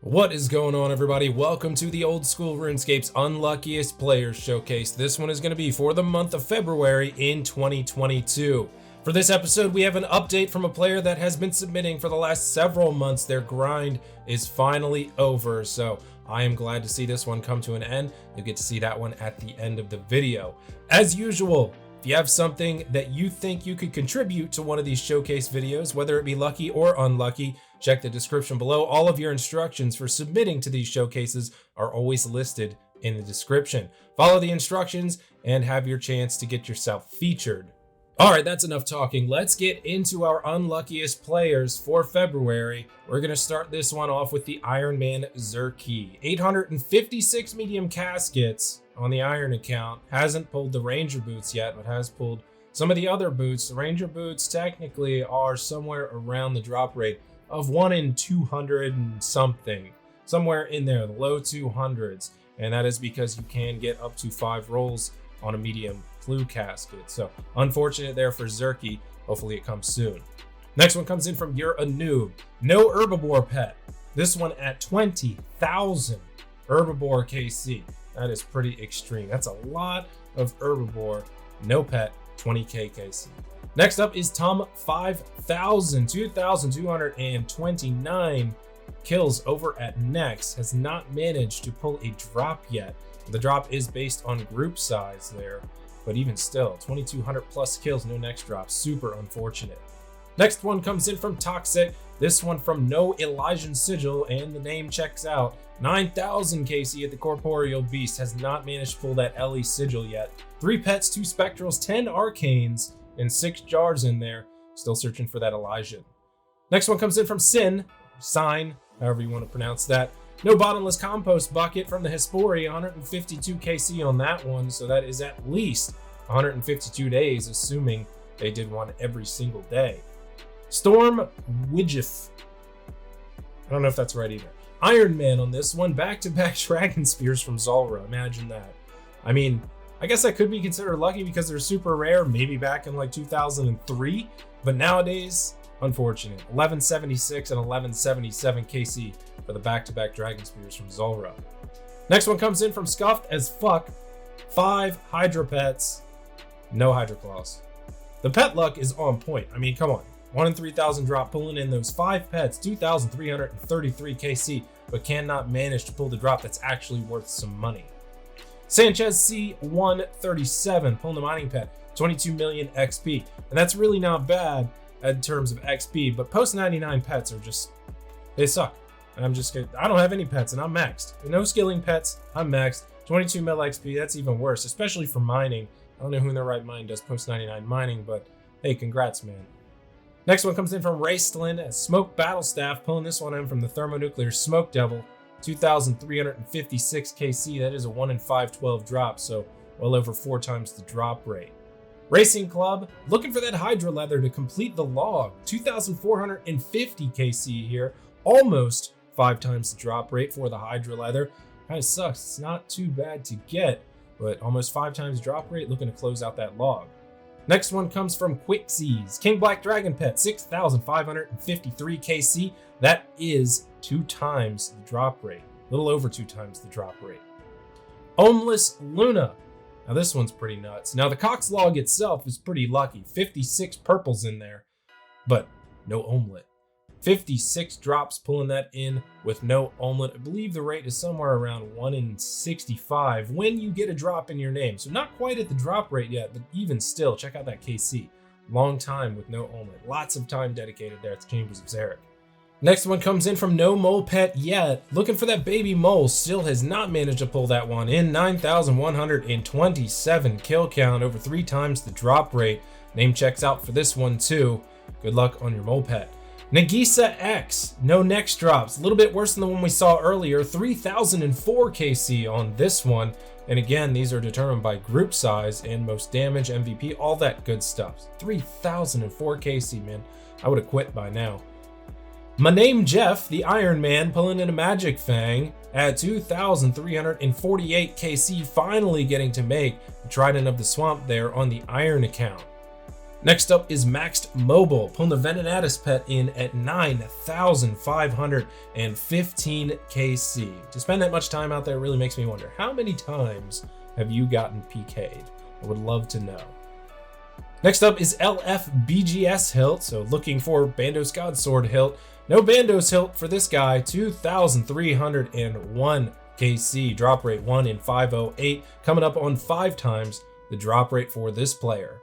What is going on, everybody? Welcome to the Old School RuneScape's Unluckiest Players Showcase. This one is going to be for the month of February in 2022. For this episode, we have an update from a player that has been submitting for the last several months. Their grind is finally over, so I am glad to see this one come to an end. You'll get to see that one at the end of the video. As usual, if you have something that you think you could contribute to one of these showcase videos, whether it be lucky or unlucky, check the description below. All of your instructions for submitting to these showcases are always listed in the description. Follow the instructions and have your chance to get yourself featured. All right, that's enough talking. Let's get into our unluckiest players for February. We're going to start this one off with the Iron Man Zerky. 856 medium caskets on the Iron account. Hasn't pulled the Ranger boots yet, but has pulled some of the other boots. The Ranger boots technically are somewhere around the drop rate of 1 in 200 and something. Somewhere in there, the low 200s. And that is because you can get up to 5 rolls on a medium blue casket. So unfortunate there for Zerky. Hopefully it comes soon. Next one comes in from You're a Noob. No herbivore pet. This one at 20,000 herbivore KC. That is pretty extreme. That's a lot of herbivore. No pet, 20k KC. Next up is Tom 5000, 2,229 kills over at Next. Has not managed to pull a drop yet. The drop is based on group size there, but even still, 2,200 plus kills, no next drop. Super unfortunate. Next one comes in from Toxic. This one from No Elysian Sigil, and the name checks out. 9,000 KC at the Corporeal Beast. Has not managed to pull that LE Sigil yet. 3 pets, 2 Spectrals, 10 Arcanes, and 6 jars in there. Still searching for that Elysian. Next one comes in from Sign, however you want to pronounce that. No Bottomless Compost Bucket from the Hespori, 152 KC on that one, so that is at least 152 days, assuming they did one every single day. Storm Widgif. I don't know if that's right either. Iron Man on this one, back-to-back Dragon Spears from Zulrah. Imagine that. I mean, I guess that could be considered lucky because they're super rare, maybe back in like 2003, but nowadays, unfortunate. 1176 and 1177 KC for the back-to-back Dragon Spears from Zulrah. Next one comes in from Scuffed as Fuck. 5 Hydra pets, no Hydra Claws. The pet luck is on point. I mean, come on. 1 in 3,000 drop, pulling in those 5 pets, 2,333 KC, but cannot manage to pull the drop that's actually worth some money. Sanchez C137, pulling the mining pet, 22 million XP. And that's really not bad in terms of XP, but post 99 pets are just, they suck. And I don't have any pets and I'm maxed. No skilling pets, I'm maxed. 22 mil XP, that's even worse, especially for mining. I don't know who in their right mind does post 99 mining, but hey, congrats, man. Next one comes in from Raistlin as Smoke Battlestaff, pulling this one in from the Thermonuclear Smoke Devil, 2,356 KC. That is a 1 in 512 drop, so well over 4 times the drop rate. Racing Club, looking for that Hydra Leather to complete the log, 2,450 KC here, almost 5 times the drop rate for the Hydra Leather. Kind of sucks, it's not too bad to get, but almost 5 times drop rate, looking to close out that log. Next one comes from Quixies. King Black Dragon Pet, 6,553 KC. That is 2 times the drop rate. A little over 2 times the drop rate. Homeless Luna. Now this one's pretty nuts. Now the Cox log itself is pretty lucky. 56 purples in there, but no omelet. 56 drops pulling that in with no omelet. I believe the rate is somewhere around 1 in 65 when you get a drop in your name. So not quite at the drop rate yet, but even still, check out that KC. Long time with no omelet. Lots of time dedicated there at the Chambers of Xeric. Next one comes in from No Mole Pet Yet. Looking for that baby mole. Still has not managed to pull that one in. 9,127 kill count, over 3 times the drop rate. Name checks out for this one too. Good luck on your mole pet. Nagisa X, no next drops, a little bit worse than the one we saw earlier, 3,004 KC on this one. And again, these are determined by group size and most damage, MVP, all that good stuff. 3,004 KC, man. I would have quit by now. My name Jeff, the Iron Man, pulling in a Magic Fang at 2,348 KC, finally getting to make the Trident of the Swamp there on the Iron account. Next up is Maxed Mobile, pulling the Venenatis pet in at 9,515 KC. To spend that much time out there really makes me wonder, how many times have you gotten PK'd? I would love to know. Next up is LFBGS hilt, so looking for Bandos Godsword hilt. No Bandos hilt for this guy, 2,301 KC, drop rate 1 in 508, coming up on 5 times the drop rate for this player.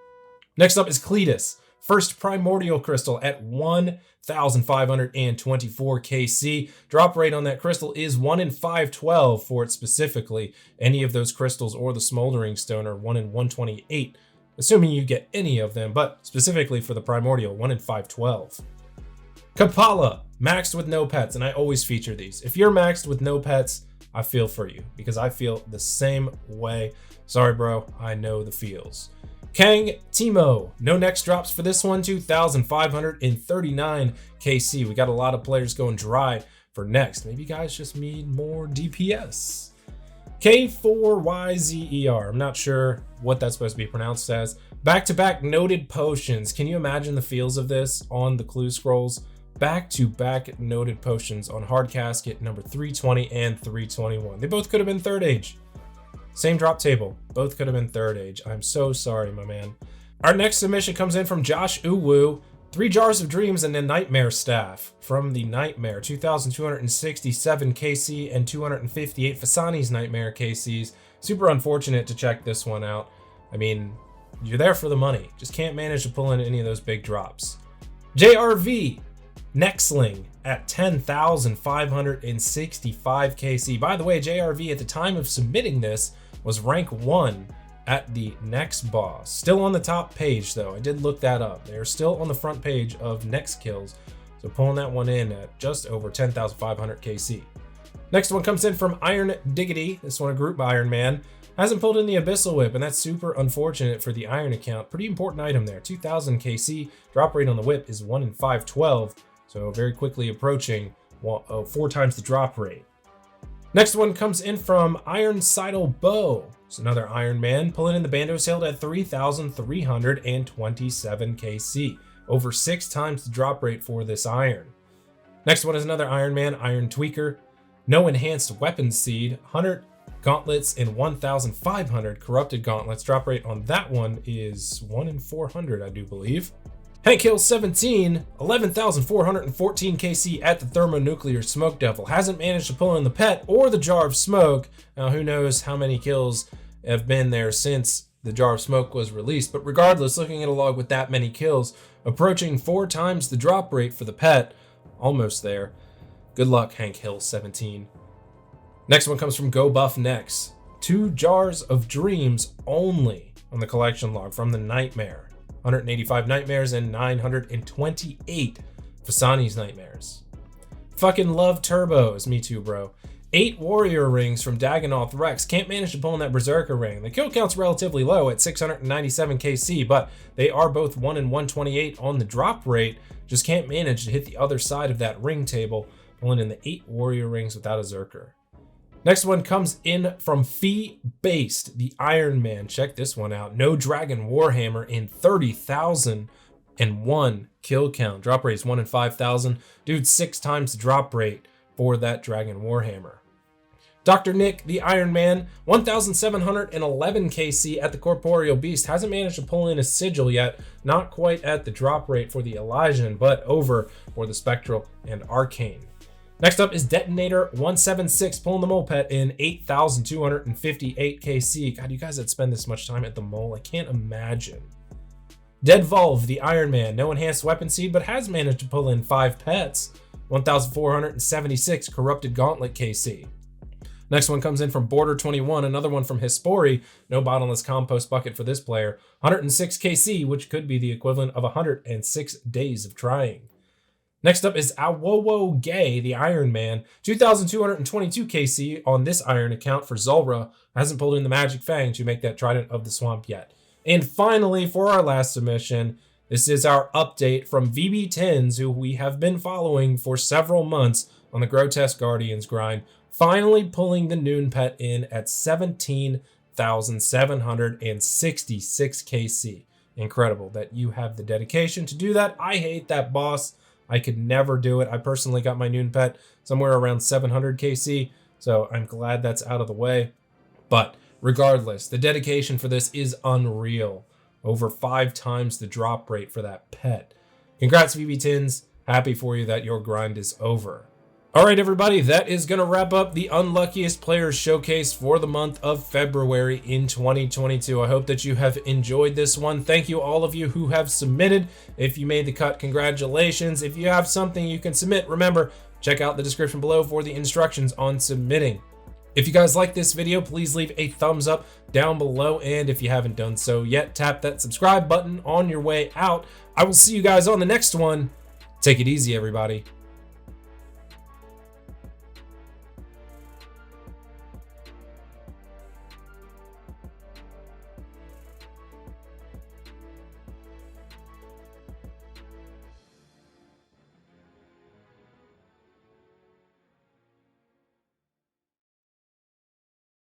Next up is Cletus, first primordial crystal at 1,524 KC. Drop rate on that crystal is 1 in 512 for it specifically. Any of those crystals or the smoldering stone are 1 in 128, assuming you get any of them, but specifically for the primordial, 1 in 512. Kapala, maxed with no pets, and I always feature these. If you're maxed with no pets, I feel for you, because I feel the same way. Sorry, bro, I know the feels. Kang Timo, no next drops for this one, 2,539 KC. We got a lot of players going dry for next. Maybe guys just need more DPS. K4YZER, I'm not sure what that's supposed to be pronounced as. Back-to-back noted potions. Can you imagine the feels of this on the clue scrolls? Back-to-back noted potions on hard casket number 320 and 321. They both could have been third age. Same drop table, both could have been third age. I'm so sorry, my man. Our next submission comes in from Josh Uwu. 3 jars of dreams and a nightmare staff from the Nightmare, 2,267 KC and 258 Fasani's Nightmare KCs. Super unfortunate to check this one out. I mean, you're there for the money. Just can't manage to pull in any of those big drops. JRV, Nextling at 10,565 KC. By the way, JRV at the time of submitting this was rank 1 at the next boss. Still on the top page though, I did look that up. They're still on the front page of next kills, so pulling that one in at just over 10,500 KC. Next one comes in from Iron Diggity, this one a group by Iron Man. Hasn't pulled in the Abyssal Whip, and that's super unfortunate for the Iron account. Pretty important item there, 2,000 KC. Drop rate on the whip is 1 in 512, so very quickly approaching 4 times the drop rate. Next one comes in from Iron Sidle Bow. It's another Iron Man, pulling in the Bandos hilt at 3,327 KC. Over 6 times the drop rate for this iron. Next one is another Iron Man, Iron Tweaker. No enhanced weapon seed, 100 gauntlets and 1,500 corrupted gauntlets. Drop rate on that one is 1 in 400, I do believe. Hank Hill 17, 11,414 KC at the Thermonuclear Smoke Devil. Hasn't managed to pull in the pet or the Jar of Smoke. Now who knows how many kills have been there since the Jar of Smoke was released. But regardless, looking at a log with that many kills, approaching 4 times the drop rate for the pet. Almost there. Good luck, Hank Hill 17. Next one comes from Go Buff Next. 2 jars of dreams only on the collection log from the Nightmare. 185 nightmares and 928 Fasani's Nightmares. Fucking love turbos, me too, bro. 8 warrior rings from Dagonoth Rex. Can't manage to pull in that berserker ring. The kill count's relatively low at 697 KC, but they are both 1 in 128 on the drop rate. Just can't manage to hit the other side of that ring table, pulling in the 8 warrior rings without a zerker. Next one comes in from Fee Based, the Iron Man. Check this one out. No Dragon Warhammer in 30,001 kill count. Drop rate is 1 in 5,000. Dude, 6 times the drop rate for that Dragon Warhammer. Dr. Nick, the Iron Man, 1,711 KC at the Corporeal Beast. Hasn't managed to pull in a sigil yet. Not quite at the drop rate for the Elysian, but over for the Spectral and Arcane. Next up is Detonator 176, pulling the mole pet in 8,258 KC. God, you guys that spend this much time at the mole, I can't imagine. Dead Volve, the Iron Man, no enhanced weapon seed, but has managed to pull in 5 pets. 1,476 corrupted gauntlet KC. Next one comes in from Border 21, another one from Hispori. No bottomless compost bucket for this player. 106 KC, which could be the equivalent of 106 days of trying. Next up is Awowo Gay, the Iron Man. 2,222 KC on this iron account for Zulrah. Hasn't pulled in the Magic Fang to make that Trident of the Swamp yet. And finally, for our last submission, this is our update from VB10s, who we have been following for several months on the Grotesque Guardians grind. Finally pulling the Noon Pet in at 17,766 KC. incredible that you have the dedication to do that. I hate that boss. I could never do it. I personally got my noon pet somewhere around 700 KC, so I'm glad that's out of the way. But regardless, the dedication for this is unreal. Over 5 times the drop rate for that pet. Congrats, VB10s. Happy for you that your grind is over. All right, everybody, that is going to wrap up the Unluckiest Players Showcase for the month of February in 2022. I hope that you have enjoyed this one. Thank you, all of you who have submitted. If you made the cut, congratulations. If you have something you can submit, remember, check out the description below for the instructions on submitting. If you guys like this video, please leave a thumbs up down below. And if you haven't done so yet, tap that subscribe button on your way out. I will see you guys on the next one. Take it easy, everybody.